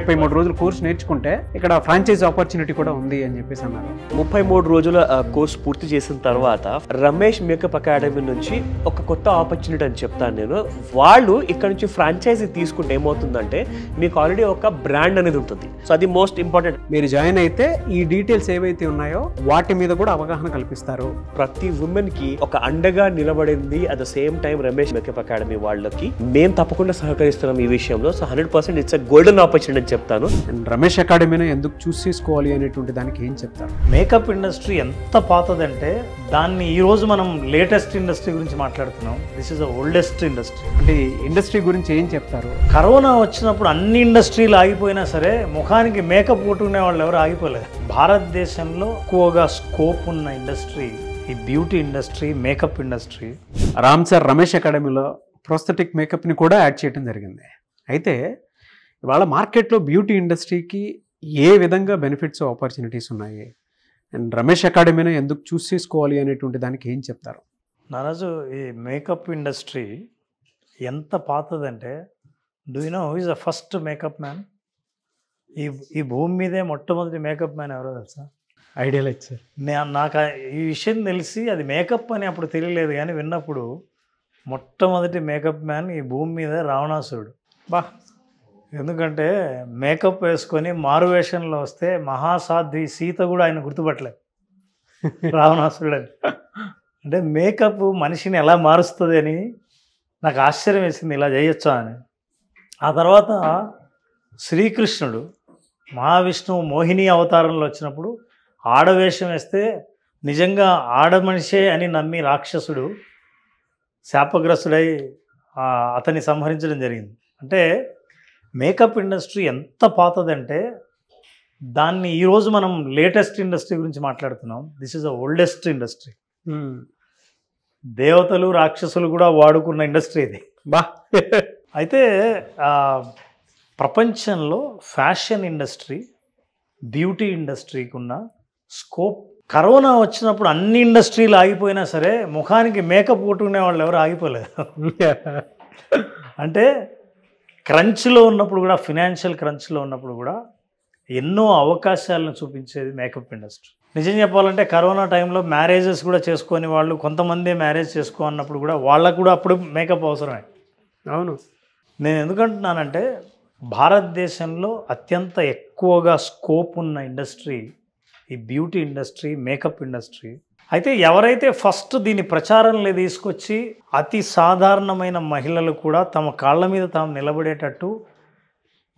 33 రోజుల కోర్స్ నేర్చుకుంటే ఇక్కడ ఫ్రాంచైజ్ ఆపర్చునిటీ కూడా ఉంది అని చెప్పేసి అన్నారు. 33 రోజుల కోర్స్ పూర్తి చేసిన తర్వాత రమేష్ మేకప్ అకాడమీ నుంచి ఒక కొత్త ఆపర్చునిటీ అని చెప్తాను నేను. వాళ్ళు ఇక్కడ నుంచి ఫ్రాంచైజీ తీసుకుంటే ఏమవుతుందంటే మీకు ఆల్రెడీ ఒక బ్రాండ్ అనేది ఉంటుంది. సో అది మోస్ట్ ఇంపార్టెంట్. మీరు జాయిన్ అయితే ఈ డీటెయిల్స్ ఏవైతే ఉన్నాయో వాటి మీద కూడా అవగాహన కల్పిస్తారు. ప్రతి ఉమెన్ కి ఒక అండగా నిలబడింది at the same time Ramesh makeup academy వాళ్ళకి మేము తప్పకుండా సహకరిస్తున్నాం ఈ విషయంలో. So 100% it's a golden opportunity అని చెప్తాను. అండ్ రమేష్ అకాడమీని ఎందుకు చూస్ చేసుకోవాలి అనేటువంటి దానికి ఏం చెప్తారు? మేకప్ ఇండస్ట్రీ ఎంత పాతదంటే దాన్ని ఈరోజు మనం లేటెస్ట్ ఇండస్ట్రీ గురించి మాట్లాడుతున్నాం. This is the oldest industry. అంటే ఇండస్ట్రీ గురించి ఏం చెప్తారు? కరోనా వచ్చినప్పుడు అన్ని ఇండస్ట్రీలు ఆగిపోయినా సరే ముఖానికి మేకప్ కొట్టుకునే వాళ్ళు ఎవరు ఆగిపోలేదు. భారతదేశంలో ఎక్కువగా స్కోప్ ఉన్న ఇండస్ట్రీ ఈ beauty industry, makeup industry. Ram sir Ramesh అకాడమీలో ప్రోస్థెటిక్ మేకప్ని కూడా యాడ్ చేయడం జరిగింది. అయితే ఇవాళ మార్కెట్లో బ్యూటీ ఇండస్ట్రీకి ఏ విధంగా బెనిఫిట్స్ ఆపర్చునిటీస్ ఉన్నాయి అండ్ రమేష్ అకాడమీని ఎందుకు చూస్ చేసుకోవాలి అనేటువంటి దానికి ఏం చెప్తారు? నారాజు, ఈ మేకప్ ఇండస్ట్రీ ఎంత పాతదంటే do you know who is the first makeup man? ఈ భూమి మీదే మొట్టమొదటి మేకప్ మ్యాన్ ఎవరో తెలుసా? ఐడియా లేదు సార్. నాకు ఈ విషయం తెలిసి అది మేకప్ అని అప్పుడు తెలియలేదు, కానీ విన్నప్పుడు మొట్టమొదటి మేకప్ మ్యాన్ ఈ భూమి మీద రావణాసురుడు. బా, ఎందుకంటే మేకప్ వేసుకొని మారువేషంలో వస్తే మహాసాధ్వి సీత కూడా ఆయన గుర్తుపట్టలేదు రావణాసురుడు అని. అంటే మేకప్ మనిషిని ఎలా మారుస్తుంది అని నాకు ఆశ్చర్యం వేసింది, ఇలా చేయొచ్చా అని. ఆ తర్వాత శ్రీకృష్ణుడు మహావిష్ణువు మోహిని అవతారంలో వచ్చినప్పుడు ఆడవేషం వేస్తే నిజంగా ఆడ మనిషే అని నమ్మి రాక్షసుడు శాపగ్రస్తుడై అతన్ని సంహరించడం జరిగింది. అంటే మేకప్ ఇండస్ట్రీ ఎంత పాతదంటే దాన్ని ఈరోజు మనం లేటెస్ట్ ఇండస్ట్రీ గురించి మాట్లాడుతున్నాం. This is the oldest industry. దేవతలు రాక్షసులు కూడా వాడుకున్న ఇండస్ట్రీ ఇది. బా, అయితే ప్రపంచంలో ఫ్యాషన్ ఇండస్ట్రీ, బ్యూటీ ఇండస్ట్రీకి ఉన్న స్కోప్. కరోనా వచ్చినప్పుడు అన్ని ఇండస్ట్రీలు ఆగిపోయినా సరే ముఖానికి మేకప్ కొట్టుకునే వాళ్ళు ఎవరు ఆగిపోలేదు. అంటే క్రంచ్లో ఉన్నప్పుడు కూడా, ఫినాన్షియల్ క్రంచ్లో ఉన్నప్పుడు కూడా ఎన్నో అవకాశాలను చూపించేది మేకప్ ఇండస్ట్రీ. నిజం చెప్పాలంటే కరోనా టైంలో మ్యారేజెస్ కూడా చేసుకొని వాళ్ళు కొంతమంది మ్యారేజ్ చేసుకోన్నప్పుడు కూడా వాళ్ళకు కూడా అప్పుడు మేకప్ అవసరమే. అవును. నేను ఎందుకంటున్నానంటే భారతదేశంలో అత్యంత ఎక్కువగా స్కోప్ ఉన్న ఇండస్ట్రీ ఈ బ్యూటీ ఇండస్ట్రీ, మేకప్ ఇండస్ట్రీ. అయితే ఎవరైతే ఫస్ట్ దీని ప్రచారంలో తీసుకొచ్చి అతి సాధారణమైన మహిళలు కూడా తమ కాళ్ళ మీద తాము నిలబడేటట్టు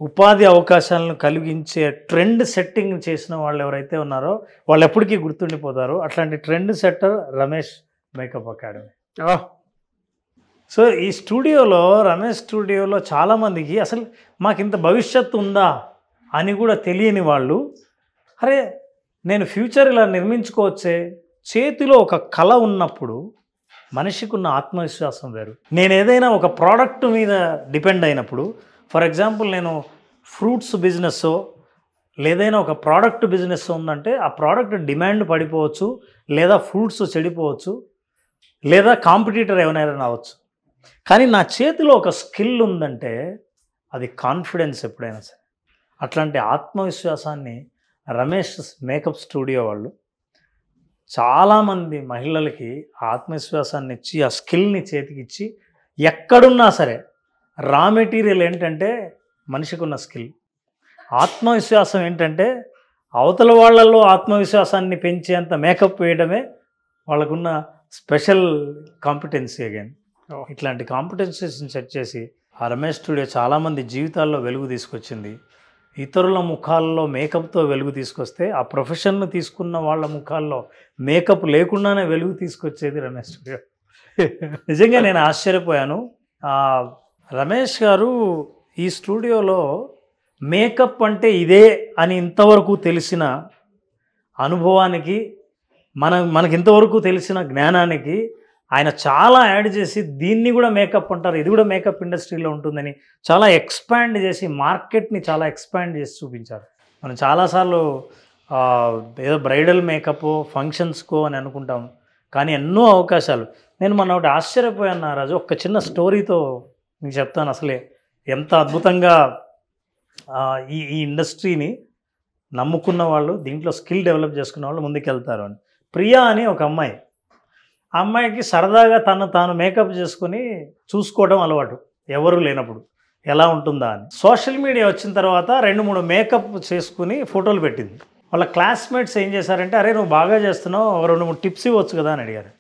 ఉపాధి అవకాశాలను కలిగించే ట్రెండ్ సెట్టింగ్ చేసిన వాళ్ళు ఎవరైతే ఉన్నారో వాళ్ళు ఎప్పటికీ గుర్తుండిపోతారు. అట్లాంటి trend setter Ramesh makeup academy. So ఈ స్టూడియోలో, రమేష్ స్టూడియోలో చాలామందికి అసలు మాకు ఇంత భవిష్యత్తు ఉందా అని కూడా తెలియని వాళ్ళు, అరే నేను ఫ్యూచర్ ఇలా నిర్మించుకోవచ్చే, చేతిలో ఒక కళ ఉన్నప్పుడు మనిషికి ఉన్న ఆత్మవిశ్వాసం వేరు. నేను ఏదైనా ఒక ప్రోడక్ట్ మీద డిపెండ్ అయినప్పుడు, ఫర్ ఎగ్జాంపుల్ నేను ఫ్రూట్స్ బిజినెస్ లేదైనా ఒక ప్రోడక్ట్ బిజినెస్ ఉందంటే ఆ ప్రోడక్ట్ డిమాండ్ పడిపోవచ్చు, లేదా ఫ్రూట్స్ చెడిపోవచ్చు, లేదా కాంపిటీటర్ ఎవరైనా అవ్వచ్చు. కానీ నా చేతిలో ఒక స్కిల్ ఉందంటే అది కాన్ఫిడెన్స్ ఎప్పుడైనా సరే. అట్లాంటి ఆత్మవిశ్వాసాన్ని రమేష్ మేకప్ స్టూడియో వాళ్ళు చాలామంది మహిళలకి ఆత్మవిశ్వాసాన్ని ఇచ్చి, ఆ స్కిల్ని చేతికిచ్చి, ఎక్కడున్నా సరే రా మెటీరియల్ ఏంటంటే మనిషికి ఉన్న స్కిల్, ఆత్మవిశ్వాసం ఏంటంటే అవతల వాళ్ళల్లో ఆత్మవిశ్వాసాన్ని పెంచేంత మేకప్ వేయడమే వాళ్ళకున్న స్పెషల్ కాంపిటెన్సీ. అగైన్ ఇట్లాంటి కాంపిటెన్సీస్ని సెట్ చేసి ఆ రమేష్ స్టూడియో చాలామంది జీవితాల్లో వెలుగు తీసుకొచ్చింది. ఇతరుల ముఖాల్లో మేకప్తో వెలుగు తీసుకొస్తే ఆ ప్రొఫెషన్ను తీసుకున్న వాళ్ళ ముఖాల్లో మేకప్ లేకుండానే వెలుగు తీసుకొచ్చేది రమేష్ స్టూడియో. నిజంగా నేను ఆశ్చర్యపోయాను. రమేష్ గారు ఈ స్టూడియోలో మేకప్ అంటే ఇదే అని ఇంతవరకు తెలిసిన అనుభవానికి, మనకి ఇంతవరకు తెలిసిన జ్ఞానానికి ఆయన చాలా యాడ్ చేసి దీన్ని కూడా మేకప్ అంటారు, ఇది కూడా మేకప్ ఇండస్ట్రీలో ఉంటుందని చాలా ఎక్స్పాండ్ చేసి మార్కెట్ని చాలా ఎక్స్పాండ్ చేసి చూపించారు. మనం చాలాసార్లు ఏదో బ్రైడల్ మేకప్ ఫంక్షన్స్కో అని అనుకుంటాం, కానీ ఎన్నో అవకాశాలు. నేను మొన్న ఒకటి ఆశ్చర్యపోయాను రాజు, ఒక చిన్న స్టోరీతో నీకు చెప్తాను అసలే ఎంత అద్భుతంగా ఈ ఇండస్ట్రీని నమ్ముకున్న వాళ్ళు, దీంట్లో స్కిల్ డెవలప్ చేసుకున్న వాళ్ళు ముందుకెళ్తారు అని. ప్రియా అని ఒక అమ్మాయి, ఆ అమ్మాయికి సరదాగా తాను మేకప్ చేసుకుని చూసుకోవడం అలవాటు, ఎవరు లేనప్పుడు ఎలా ఉంటుందా అని. సోషల్ మీడియా వచ్చిన తర్వాత 2-3 మేకప్ చేసుకుని ఫోటోలు పెట్టింది. వాళ్ళ క్లాస్మేట్స్ ఏం చేశారంటే, అరే నువ్వు బాగా చేస్తున్నావు, 2-3 టిప్స్ ఇవ్వచ్చు కదా అని అడిగారు.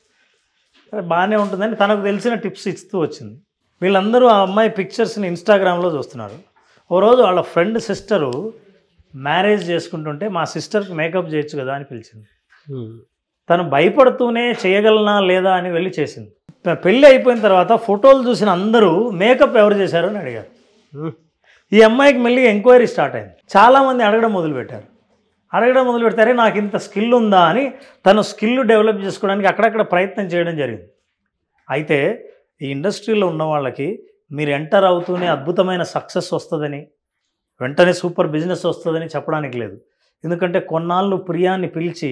బాగానే ఉంటుందని తనకు తెలిసిన టిప్స్ ఇస్తూ వచ్చింది. వీళ్ళందరూ ఆ అమ్మాయి పిక్చర్స్ని ఇన్స్టాగ్రామ్లో చూస్తున్నారు. ఓ రోజు వాళ్ళ ఫ్రెండ్ సిస్టరు మ్యారేజ్ చేసుకుంటుంటే, మా సిస్టర్కి మేకప్ చేయొచ్చు కదా అని పిలిచింది. తను భయపడుతూనే చేయగలనా లేదా అని వెళ్ళి చేసింది. పెళ్ళి అయిపోయిన తర్వాత ఫోటోలు చూసిన అందరూ మేకప్ ఎవరు చేశారు అని అడిగారు. ఈ అమ్మాయికి మళ్ళీ ఎంక్వైరీ స్టార్ట్ అయింది. చాలామంది అడగడం మొదలుపెడతారే నాకు ఇంత స్కిల్ ఉందా అని తను స్కిల్ డెవలప్ చేసుకోవడానికి అక్కడక్కడ ప్రయత్నం చేయడం జరిగింది. అయితే ఈ ఇండస్ట్రీలో ఉన్న వాళ్ళకి మీరు ఎంటర్ అవుతూనే అద్భుతమైన సక్సెస్ వస్తుందని, వెంటనే సూపర్ బిజినెస్ వస్తుందని చెప్పడానికి లేదు. ఎందుకంటే కొన్నాళ్ళు ప్రియాన్ని పిలిచి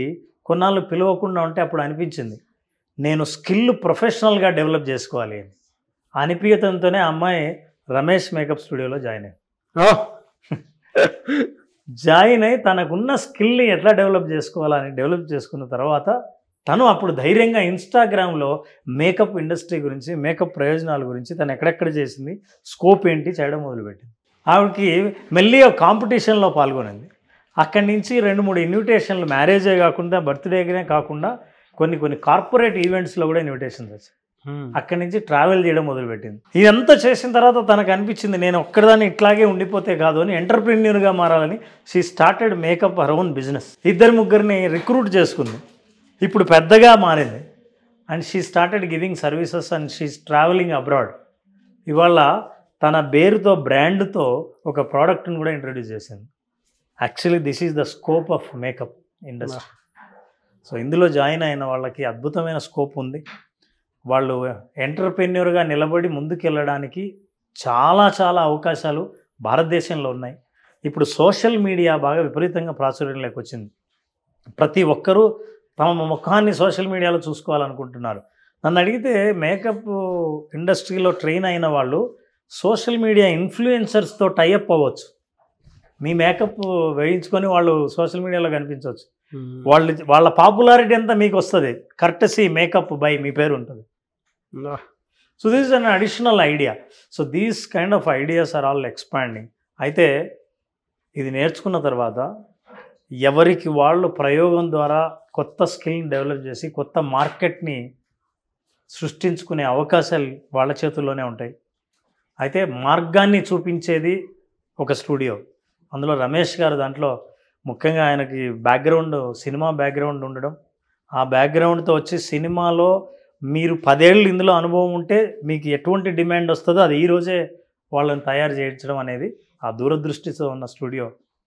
కొన్నాళ్ళు పిలవకుండా ఉంటే అప్పుడు అనిపించింది నేను స్కిల్ ప్రొఫెషనల్గా డెవలప్ చేసుకోవాలి అని. అనిపించడంతోనే అమ్మాయి రమేష్ మేకప్ స్టూడియోలో జాయిన్ అయ్యి తనకున్న స్కిల్ని ఎట్లా డెవలప్ చేసుకోవాలని డెవలప్ చేసుకున్న తర్వాత తను అప్పుడు ధైర్యంగా ఇన్స్టాగ్రామ్లో మేకప్ ఇండస్ట్రీ గురించి, మేకప్ ప్రయోజనాల గురించి, తను ఎక్కడెక్కడ చేసింది, స్కోప్ ఏంటి చేయడం మొదలుపెట్టింది. ఆవిడకి మెల్లిగా కాంపిటీషన్లో పాల్గొనింది. అక్కడి నుంచి 2-3 ఇన్విటేషన్లు, మ్యారేజే కాకుండా బర్త్డేనే కాకుండా కొన్ని కార్పొరేట్ ఈవెంట్స్లో కూడా ఇన్విటేషన్స్ వచ్చాయి. అక్కడి నుంచి ట్రావెల్ చేయడం మొదలుపెట్టింది. ఇదంతా చేసిన తర్వాత తనకు అనిపించింది నేను ఒక్కదాన్ని ఇట్లాగే ఉండిపోతే కాదు అని ఎంటర్ప్రెన్యూర్గా మారాలని. She started makeup her own business. 2-3 recruit చేసుకుంది. ఇప్పుడు పెద్దగా మారింది. And she started giving services and she's travelling abroad. ఇవాళ తన పేరుతో, బ్రాండ్తో ఒక ప్రోడక్ట్ని కూడా ఇంట్రడ్యూస్ చేసింది. Actually this is the scope of makeup industry. So ఇందులో జాయిన్ అయిన వాళ్ళకి అద్భుతమైన స్కోప్ ఉంది. వాళ్ళు ఎంటర్ప్రెన్యూర్గా నిలబడి ముందుకెళ్ళడానికి చాలా అవకాశాలు భారతదేశంలో ఉన్నాయి. ఇప్పుడు సోషల్ మీడియా బాగా విపరీతంగా ప్రాచుర్యంలోకి వచ్చింది. ప్రతి ఒక్కరూ తమ ముఖాన్ని సోషల్ మీడియాలో చూసుకోవాలనుకుంటున్నారు. నన్ను అడిగితే మేకప్ ఇండస్ట్రీలో ట్రైన్ అయిన వాళ్ళు సోషల్ మీడియా ఇన్ఫ్లుయెన్సర్స్తో టైఅప్ అవ్వచ్చు. మీ మేకప్ వేయించుకొని వాళ్ళు సోషల్ మీడియాలో కనిపించవచ్చు. వాళ్ళ పాపులారిటీ అంతా మీకు వస్తుంది. కర్టసీ మేకప్ బై మీ పేరు ఉంటుంది. So this is an additional idea. So these kind of ideas are all expanding. అయితే ఇది నేర్చుకున్న తర్వాత ఎవరికి వాళ్ళు ప్రయోగం ద్వారా కొత్త స్కిల్ని డెవలప్ చేసి కొత్త మార్కెట్ని సృష్టించుకునే అవకాశాలు వాళ్ళ చేతుల్లోనే ఉంటాయి. అయితే మార్గాన్ని చూపించేది ఒక స్టూడియో. అందులో రమేష్ గారు దాంట్లో ముఖ్యంగా ఆయనకి బ్యాక్గ్రౌండ్, సినిమా బ్యాక్గ్రౌండ్ ఉండడం, ఆ బ్యాక్గ్రౌండ్తో వచ్చి సినిమాలో మీరు 10 ఏళ్ళు ఇందులో అనుభవం ఉంటే మీకు ఎటువంటి డిమాండ్ వస్తుందో అది ఈరోజే వాళ్ళని తయారు చేయించడం అనేది ఆ దూరదృష్టితో ఉన్న స్టూడియో.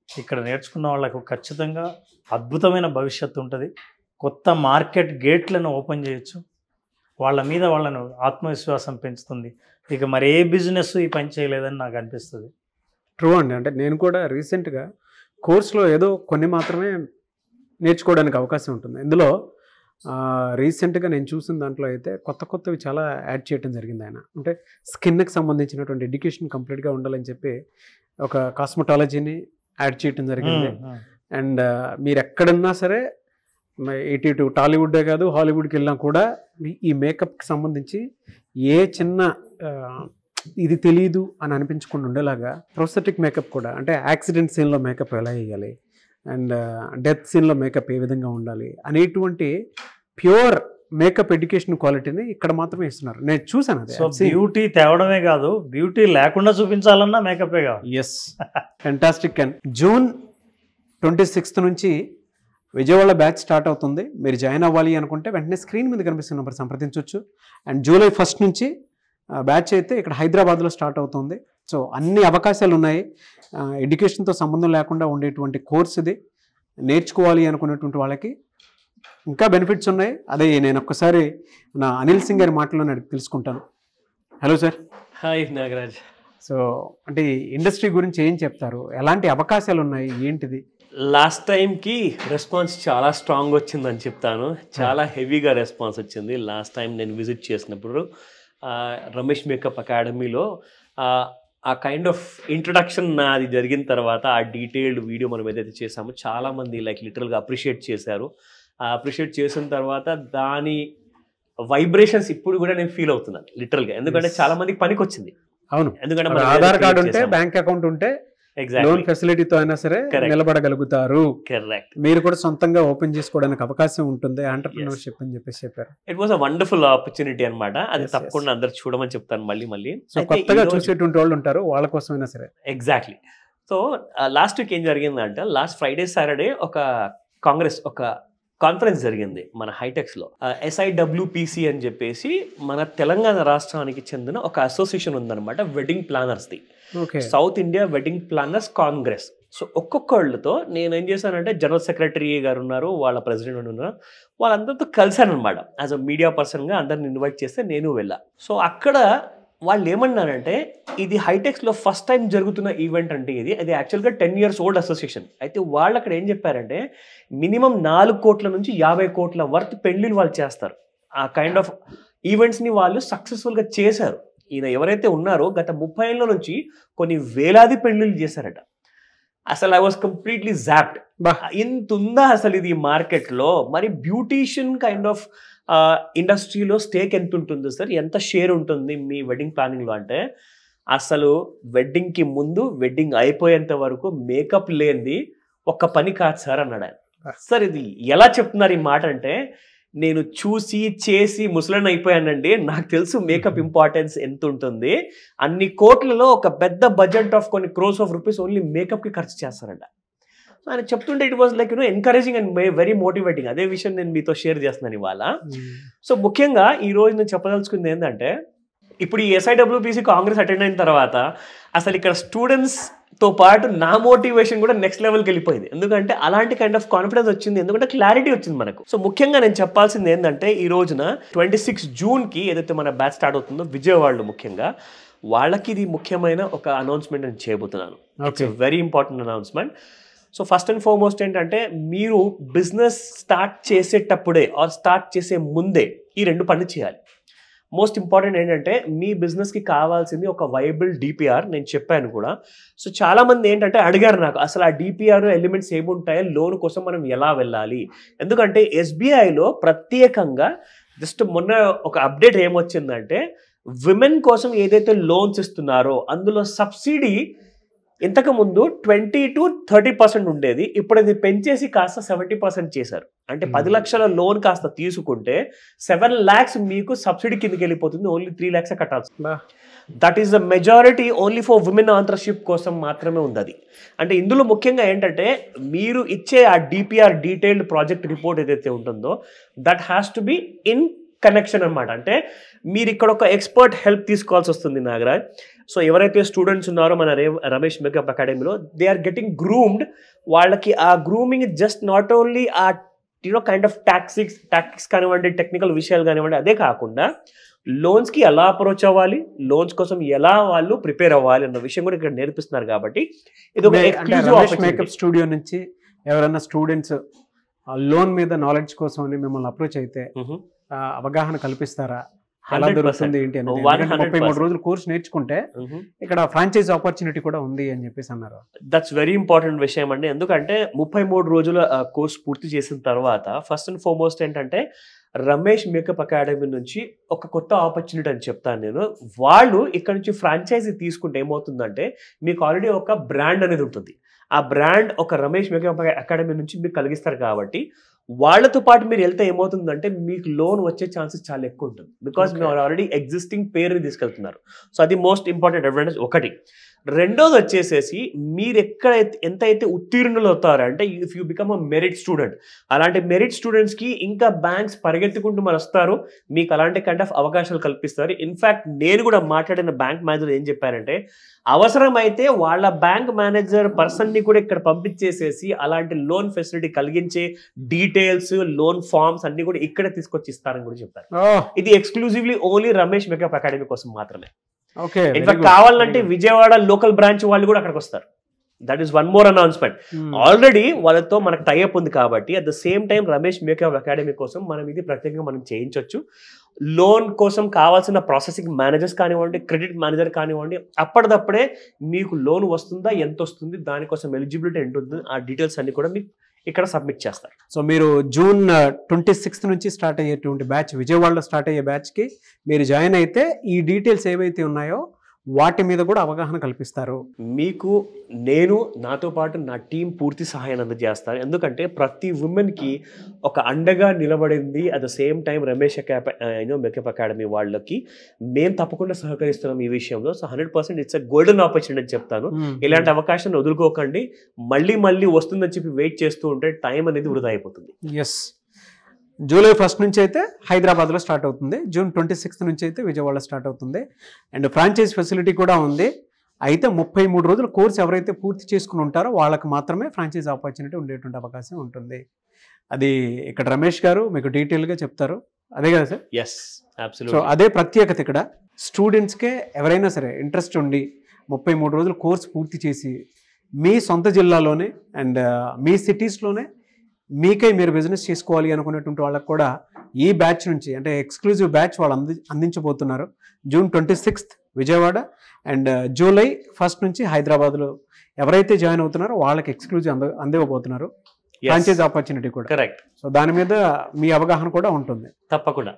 ఇక్కడ నేర్చుకున్న వాళ్ళకు ఖచ్చితంగా అద్భుతమైన భవిష్యత్తు ఉంటుంది. కొత్త మార్కెట్ గేట్లను ఓపెన్ చేయొచ్చు. వాళ్ళ మీద వాళ్ళను ఆత్మవిశ్వాసం పెంచుతుంది. ఇక మరి ఏ బిజినెస్ ఈ పని చేయలేదని నాకు అనిపిస్తుంది. ట్రూ అండి. అంటే నేను కూడా రీసెంట్గా కోర్సులో ఏదో కొన్ని మాత్రమే నేర్చుకోవడానికి అవకాశం ఉంటుంది. ఇందులో రీసెంట్గా నేను చూసిన దాంట్లో అయితే కొత్తవి చాలా యాడ్ చేయడం జరిగింది. ఆయన అంటే స్కిన్కి సంబంధించినటువంటి ఎడ్యుకేషన్ కంప్లీట్గా ఉండాలని చెప్పి ఒక కాస్మెటాలజీని యాడ్ చేయడం జరిగింది. అండ్ మీరు ఎక్కడున్నా సరే ఇటు టాలీవుడ్డే కాదు హాలీవుడ్కి వెళ్ళినా కూడా ఈ మేకప్కి సంబంధించి ఏ చిన్న ఇది తెలియదు అని అనిపించకుండా ఉండేలాగా ప్రోస్థెటిక్ మేకప్ కూడా, అంటే యాక్సిడెంట్ సీన్లో మేకప్ ఎలా వేయాలి అండ్ డెత్ సీన్లో మేకప్ ఏ విధంగా ఉండాలి అనేటువంటి ప్యూర్ మేకప్ ఎడ్యుకేషన్ క్వాలిటీని ఇక్కడ మాత్రమే ఇస్తున్నారు. నేను చూసాను అది. సో బ్యూటీ తేవడమే కాదు, బ్యూటీ లేకుండా చూపించాలన్నా మేకపే కాదు. Yes, fantastic. అండ్ June 26 నుంచి విజయవాడ బ్యాచ్ స్టార్ట్ అవుతుంది. మీరు జాయిన్ అవ్వాలి అనుకుంటే వెంటనే స్క్రీన్ మీద కనిపిస్తున్న నెంబర్ సంప్రదించవచ్చు. అండ్ July 1 నుంచి బ్యాచ్ అయితే ఇక్కడ హైదరాబాద్లో స్టార్ట్ అవుతుంది. సో అన్ని అవకాశాలు ఉన్నాయి. ఎడ్యుకేషన్తో సంబంధం లేకుండా ఉండేటువంటి కోర్స్ ఇది. నేర్చుకోవాలి అనుకునేటువంటి వాళ్ళకి ఇంకా బెనిఫిట్స్ ఉన్నాయి. అదే నేను ఒక్కసారి నా అనిల్ సింగ్ గారి మాటల్లో తెలుసుకుంటాను. Hello sir. Hi Nagaraj. So అంటే ఇండస్ట్రీ గురించి ఏం చెప్తారు, ఎలాంటి అవకాశాలు ఉన్నాయి, ఏంటిది? లాస్ట్ టైంకి రెస్పాన్స్ చాలా స్ట్రాంగ్ వచ్చిందని చెప్తాను. చాలా హెవీగా రెస్పాన్స్ వచ్చింది. లాస్ట్ టైం నేను విజిట్ చేసినప్పుడు రమేష్ మేకప్ అకాడమీలో ఆ కైండ్ ఆఫ్ ఇంట్రడక్షన్ అది జరిగిన తర్వాత ఆ డీటెయిల్డ్ వీడియో మనం ఏదైతే చేసామో చాలామంది లైక్ లిటరల్గా అప్రిషియేట్ చేశారు. అప్రిషియేట్ చేసిన తర్వాత దాని వైబ్రేషన్స్ ఇప్పుడు కూడా నేను ఫీల్ అవుతున్నాను లిటరల్గా, ఎందుకంటే చాలా మందికి పనికి వచ్చింది. అవును, ఎందుకంటే ఆధార్ కార్డు ఉంటే, బ్యాంక్ అకౌంట్ ఉంటే లోన్ ఫెసిలిటీతో అయినా సరే నిలబడగలుగుతారు. కరెక్ట్. మీరు కూడా సొంతంగా ఓపెన్ చేసుకోవడానికి అవకాశం ఉంటుంది, ఎంటర్‌ప్రెన్యూర్‌షిప్ అని చెప్పేసి చెప్పారు. It was a wonderful opportunity అన్నమాట. అది తప్పకుండా అందరు చూడమని చెప్తాను మళ్ళీ. సో కొత్తగా చూసేటువంటి వాళ్ళు ఉంటారు, వాళ్ళ కోసమైనా సరే. ఎగ్జాక్ట్లీ. సో లాస్ట్ వీక్ ఏం జరిగిందంటే, లాస్ట్ ఫ్రైడే సాటర్డే ఒక కాన్ఫరెన్స్ జరిగింది మన హైటెక్స్లో. SIWPC అని చెప్పేసి మన తెలంగాణ రాష్ట్రానికి చెందిన ఒక అసోసియేషన్ ఉందన్నమాట, వెడ్డింగ్ ప్లానర్స్ది, south India wedding planners congress. So ఒక్కొక్కళ్ళతో నేను ఏం చేశానంటే, జనరల్ సెక్రటరీ గారు ఉన్నారు, వాళ్ళ ప్రెసిడెంట్ ఉన్నారు, వాళ్ళందరితో కలిసాను అనమాట. యాజ్ అ మీడియా పర్సన్గా అందరిని ఇన్వైట్ చేస్తే నేను వెళ్ళా. సో అక్కడ వాళ్ళు ఏమన్నారంటే, ఇది హైటెక్స్లో ఫస్ట్ టైం జరుగుతున్న ఈవెంట్ అంటే అది యాక్చువల్గా 10 years ఓల్డ్ అసోసియేషన్. అయితే వాళ్ళు అక్కడ ఏం చెప్పారంటే, మినిమం 4 కోట్ల నుంచి 50 కోట్ల వర్త్ పెళ్లిళ్ళు వాళ్ళు చేస్తారు. ఆ కైండ్ ఆఫ్ ఈవెంట్స్ని వాళ్ళు సక్సెస్ఫుల్గా చేశారు. ఈయన ఎవరైతే ఉన్నారో గత 30 ఏళ్ళ నుంచి కొన్ని వేలాది పెళ్లిళ్ళు చేశారట. అసలు ఐ వాజ్ కంప్లీట్లీ జాప్డ్. ఇంత ఉందా అసలు ఇది మార్కెట్లో? మరి బ్యూటీషియన్ కైండ్ ఆఫ్ ఇండస్ట్రీలో స్టేక్ ఎంత ఉంటుంది సార్, ఎంత షేర్ ఉంటుంది మీ వెడ్డింగ్ ప్లానింగ్లో అంటే, అసలు వెడ్డింగ్కి ముందు వెడ్డింగ్ అయిపోయేంత వరకు మేకప్ లేనిది ఒక్క పని కాదు సార్ అన్నాడు ఆయన. సార్ ఇది ఎలా చెప్తున్నారు ఈ మాట అంటే, నేను చూసి చేసి ముసలన్ అయిపోయానండి, నాకు తెలుసు మేకప్ ఇంపార్టెన్స్ ఎంత ఉంటుంది. అన్ని కోట్లలో ఒక పెద్ద బడ్జెట్ ఆఫ్ కొన్ని క్రోర్స్ ఆఫ్ రూపీస్ ఓన్లీ మేకప్కి ఖర్చు చేస్తారంట. ఆయన చెప్తుంటే it was like encouraging and very motivating. అదే విషయం నేను మీతో షేర్ చేస్తున్నాను ఇవాళ. సో ముఖ్యంగా ఈ రోజు నేను చెప్పదలుచుకుంది ఏంటంటే, ఇప్పుడు ఈ SIWPC కాంగ్రెస్ అటెండ్ అయిన తర్వాత అసలు ఇక్కడ స్టూడెంట్స్తో పాటు నా మోటివేషన్ కూడా నెక్స్ట్ లెవెల్కి వెళ్ళిపోయింది. ఎందుకంటే అలాంటి కైండ్ ఆఫ్ కాన్ఫిడెన్స్ వచ్చింది, ఎందుకంటే క్లారిటీ వచ్చింది మనకు. సో ముఖ్యంగా నేను చెప్పాల్సింది ఏంటంటే, ఈ రోజున 26 జూన్కి ఏదైతే మన బ్యాచ్ స్టార్ట్ అవుతుందో విజయవాడలో, ముఖ్యంగా వాళ్ళకి ఇది ముఖ్యమైన ఒక అనౌన్స్మెంట్ నేను చేయబోతున్నాను. It's very important announcement. So first and foremost ఏంటంటే, మీరు బిజినెస్ స్టార్ట్ చేసేటప్పుడే ఆర్ స్టార్ట్ చేసే ముందే ఈ 2 పనులు చేయాలి. మోస్ట్ ఇంపార్టెంట్ ఏంటంటే, మీ బిజినెస్కి కావాల్సింది ఒక వైబుల్ DPR. నేను చెప్పాను కూడా. సో చాలామంది ఏంటంటే అడిగారు నాకు, అసలు ఆ DPR ఎలిమెంట్స్ ఏముంటాయో, లోన్ కోసం మనం ఎలా వెళ్ళాలి. ఎందుకంటే SBIలో ప్రత్యేకంగా జస్ట్ మొన్న ఒక అప్డేట్ ఏమొచ్చిందంటే, విమెన్ కోసం ఏదైతే లోన్స్ ఇస్తున్నారో అందులో సబ్సిడీ ఇంతకుముందు 20 to 30% ఉండేది, ఇప్పుడు అది పెంచేసి కాస్త 70% చేశారు. అంటే 10 లక్షల లోన్ కాస్త తీసుకుంటే 7 lakhs మీకు సబ్సిడీ కిందకి వెళ్ళిపోతుంది, ఓన్లీ 3 lakhs కట్టాల్సి. That is the majority only for women entrepreneurship కోసం మాత్రమే ఉంది అది. అంటే ఇందులో ముఖ్యంగా ఏంటంటే, మీరు ఇచ్చే ఆ DPR డీటెయిల్డ్ ప్రాజెక్ట్ రిపోర్ట్ ఏదైతే ఉంటుందో, that has to be in connection అనమాట. అంటే మీరు ఇక్కడ ఒక ఎక్స్పర్ట్ హెల్ప్ తీసుకోవాల్సి వస్తుంది నాగరాజ్. సో ఎవరైతే స్టూడెంట్స్ ఉన్నారో మన రమేష్ మేకప్ అకాడమీలో, దే ఆర్ గెటింగ్ గ్రూమ్డ్. వాళ్ళకి ఆ గ్రూమింగ్ జస్ట్ నాట్ ఓన్లీ ఆ కైండ్ ఆఫ్ టాక్టిక్స్ కానివ్వండి, టెక్నికల్ విషయాలు కానివ్వండి, అదే కాకుండా లోన్స్కి ఎలా అప్రోచ్ అవ్వాలి, లోన్స్ కోసం ఎలా వాళ్ళు ప్రిపేర్ అవ్వాలి అన్న విషయం కూడా ఇక్కడ నేర్పిస్తున్నారు. కాబట్టి ఇది ఒక ఎక్స్క్లూజివ్ మేకప్ స్టూడియో నుంచి ఎవరైనా స్టూడెంట్స్ లోన్ మీద నాలెడ్జ్ కోసం మిమ్మల్ని అప్రోచ్ అయితే అవగాహన కల్పిస్తారా? ఎలా దొరుకుతుంది ఏంటి అనేది? 33 రోజులు కోర్స్ నేర్చుకుంటే ఇక్కడ ఫ్రాంచైజ్ ఆపర్చునిటీ కూడా ఉంది అని చెప్పేసి అన్నారు. దట్స్ వెరీ ఇంపార్టెంట్ విషయం అండి. ఎందుకంటే 33 రోజుల కోర్స్ పూర్తి చేసిన తర్వాత ఫస్ట్ అండ్ ఫార్మోస్ట్ ఏంటంటే, రమేష్ మేకప్ అకాడమీ నుంచి ఒక కొత్త ఆపర్చునిటీ అని చెప్తాను నేను. వాళ్ళు ఇక్కడ నుంచి ఫ్రాంచైజీ తీసుకుంటే ఏమవుతుందంటే, మీకు ఆల్రెడీ ఒక బ్రాండ్ అనేది ఉంటుంది. ఆ బ్రాండ్ ఒక రమేష్ మేకప్ అకాడమీ నుంచి మీకు కలిగిస్తారు. కాబట్టి వాళ్ళతో పాటు మీరు వెళ్తే ఏమవుతుందంటే, మీకు లోన్ వచ్చే ఛాన్సెస్ చాలా ఎక్కువ ఉంటుంది. బికాస్ మీరు ఆల్రెడీ ఎగ్జిస్టింగ్ పేరుని తీసుకెళ్తున్నారు. సో అది మోస్ట్ ఇంపార్టెంట్ అడ్వాంటేజ్ ఒకటి. రెండోది వచ్చేసేసి, మీరు ఎంతైతే ఉత్తీర్ణులు అవుతారో, అంటే if you become a merit student, అలాంటి మెరిట్ స్టూడెంట్స్కి ఇంకా బ్యాంక్స్ పరిగెత్తుకుంటూ మరి వస్తారు, మీకు అలాంటి కైండ్ ఆఫ్ అవకాశాలు కల్పిస్తారు. ఇన్ఫ్యాక్ట్ నేను కూడా మాట్లాడిన బ్యాంక్ మేనేజర్ ఏం చెప్పారంటే, అవసరమైతే వాళ్ళ బ్యాంక్ మేనేజర్ పర్సన్ని కూడా ఇక్కడ పంపించేసేసి అలాంటి లోన్ ఫెసిలిటీ కలిగించే డీటెయిల్స్, లోన్ ఫార్మ్స్ అన్ని కూడా ఇక్కడ తీసుకొచ్చి ఇస్తారని కూడా చెప్పారు. ఇది exclusively only Ramesh makeup academy కోసం మాత్రమే. ఇన్ఫాక్ట్ కావాలంటే విజయవాడ లోకల్ బ్రాంచ్ వాళ్ళు కూడా అక్కడికి వస్తారు. That is one more announcement. Already వాళ్ళతో మనకు టైఅప్ ఉంది కాబట్టి, at the same time Ramesh makeup academy కోసం మనం ఇది ప్రత్యేకంగా మనం చేయించవచ్చు. లోన్ కోసం కావాల్సిన ప్రాసెసింగ్ మేనేజర్స్ కానివ్వండి, క్రెడిట్ మేనేజర్ కానివ్వండి, అప్పటిదప్పుడే మీకు లోన్ వస్తుందా, ఎంత వస్తుంది, దానికోసం ఎలిజిబిలిటీ ఎంత ఉంటుంది, ఆ డీటెయిల్స్ అన్ని కూడా మీకు ఇక్కడ సబ్మిట్ చేస్తారు. సో మీరు జూన్ 26 నుంచి స్టార్ట్ అయ్యేటువంటి బ్యాచ్, విజయవాడలో స్టార్ట్ అయ్యే బ్యాచ్కి మీరు జాయిన్ అయితే ఈ డీటెయిల్స్ ఏవైతే ఉన్నాయో వాటి మీద కూడా అవగాహన కల్పిస్తారు. మీకు నాతో పాటు నా టీం పూర్తి సహాయాన్ని అందజేస్తారు. ఎందుకంటే ప్రతి ఉమెన్కి ఒక అండగా నిలబడింది at the same time Ramesh makeup academy వాళ్ళకి మేము తప్పకుండా సహకరిస్తున్నాం ఈ విషయంలో. So 100% it's a golden opportunity అని చెప్తాను. ఇలాంటి అవకాశాన్ని వదులుకోకండి. మళ్ళీ వస్తుందని చెప్పి వెయిట్ చేస్తూ ఉంటే టైం అనేది వృధా అయిపోతుంది. ఎస్, జూలై 1 నుంచి అయితే హైదరాబాద్లో స్టార్ట్ అవుతుంది, జూన్ 26 నుంచి అయితే విజయవాడలో స్టార్ట్ అవుతుంది. అండ్ ఫ్రాంచైజ్ ఫెసిలిటీ కూడా ఉంది. అయితే 33 రోజుల కోర్స్ ఎవరైతే పూర్తి చేసుకుని ఉంటారో వాళ్ళకి మాత్రమే ఫ్రాంచైజ్ ఆపర్చునిటీ ఉండేటువంటి అవకాశం ఉంటుంది. అది ఇక్కడ రమేష్ గారు మీకు డీటెయిల్గా చెప్తారు. అదే కదా సార్? Yes, so absolutely. అదే ప్రత్యేకత ఇక్కడ. స్టూడెంట్స్కే ఎవరైనా సరే ఇంట్రెస్ట్ ఉండి 33 రోజులు కోర్స్ పూర్తి చేసి మీ సొంత జిల్లాలోనే అండ్ మీ సిటీస్లోనే మీకై మీరు బిజినెస్ చేసుకోవాలి అనుకునేటువంటి వాళ్ళకి కూడా ఈ బ్యాచ్ నుంచి, అంటే ఎక్స్క్లూజివ్ బ్యాచ్ వాళ్ళు అందించబోతున్నారు. జూన్ 26 విజయవాడ అండ్ జూలై 1 నుంచి హైదరాబాద్లో ఎవరైతే జాయిన్ అవుతున్నారో వాళ్ళకి ఎక్స్క్లూజివ్ అందివ్వబోతున్నారు, ఫ్రాంచైజ్ ఆపర్చునిటీ కూడా. కరెక్ట్. సో దాని మీద మీ అవగాహన కూడా ఉంటుంది తప్పకుండా.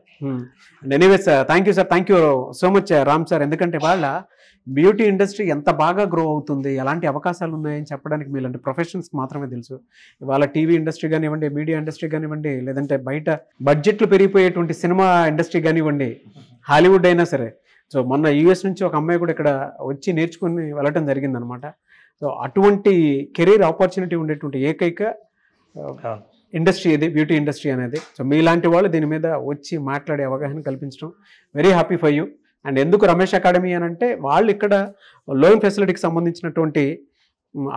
And anyways thank you sir, thank you so much Ram sir. ఎందుకంటే వాళ్ళ బ్యూటీ ఇండస్ట్రీ ఎంత బాగా గ్రో అవుతుంది, ఎలాంటి అవకాశాలు ఉన్నాయని చెప్పడానికి మీలాంటి ప్రొఫెషన్స్కి మాత్రమే తెలుసు. ఇవాళ టీవీ ఇండస్ట్రీ కానివ్వండి, మీడియా ఇండస్ట్రీ కానివ్వండి, లేదంటే బయట బడ్జెట్లు పెరిగిపోయేటువంటి సినిమా ఇండస్ట్రీ కానివ్వండి, హాలీవుడ్ అయినా సరే. సో మొన్న యూఎస్ నుంచి ఒక అమ్మాయి కూడా ఇక్కడ వచ్చి నేర్చుకుని వెళ్ళటం జరిగిందనమాట. సో అటువంటి కెరీర్ ఆపర్చునిటీ ఉండేటువంటి ఏకైక ఇండస్ట్రీ ఇది బ్యూటీ ఇండస్ట్రీ అనేది. సో మీలాంటి వాళ్ళు దీని మీద వచ్చి మాట్లాడే అవగాహన కల్పించడం very happy for you. And ఎందుకు రమేష్ అకాడమీ అని అంటే వాళ్ళు ఇక్కడ లోన్ ఫెసిలిటీకి సంబంధించినటువంటి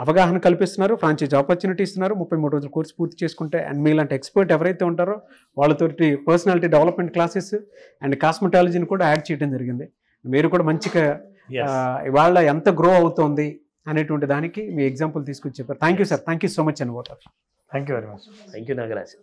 అవగాహన కల్పిస్తున్నారు, ఫ్రాంచైజ్ ఆపర్చునిటీ ఇస్తున్నారు. 33 రోజుల కోర్సు పూర్తి చేసుకుంటే అండ్ మీలాంటి ఎక్స్పర్ట్ ఎవరైతే ఉంటారో వాళ్ళతోటి పర్సనాలిటీ డెవలప్మెంట్ క్లాసెస్ అండ్ కాస్మెటాలజీని కూడా యాడ్ చేయడం జరిగింది. మీరు కూడా మంచిగా ఇవాళ ఎంత గ్రో అవుతోంది అనేటువంటి దానికి మీ ఎగ్జాంపుల్ తీసుకొచ్చి చెప్పారు. Thank you sir, thank you so much అని. Thank you very much. Thank you Nagaraj.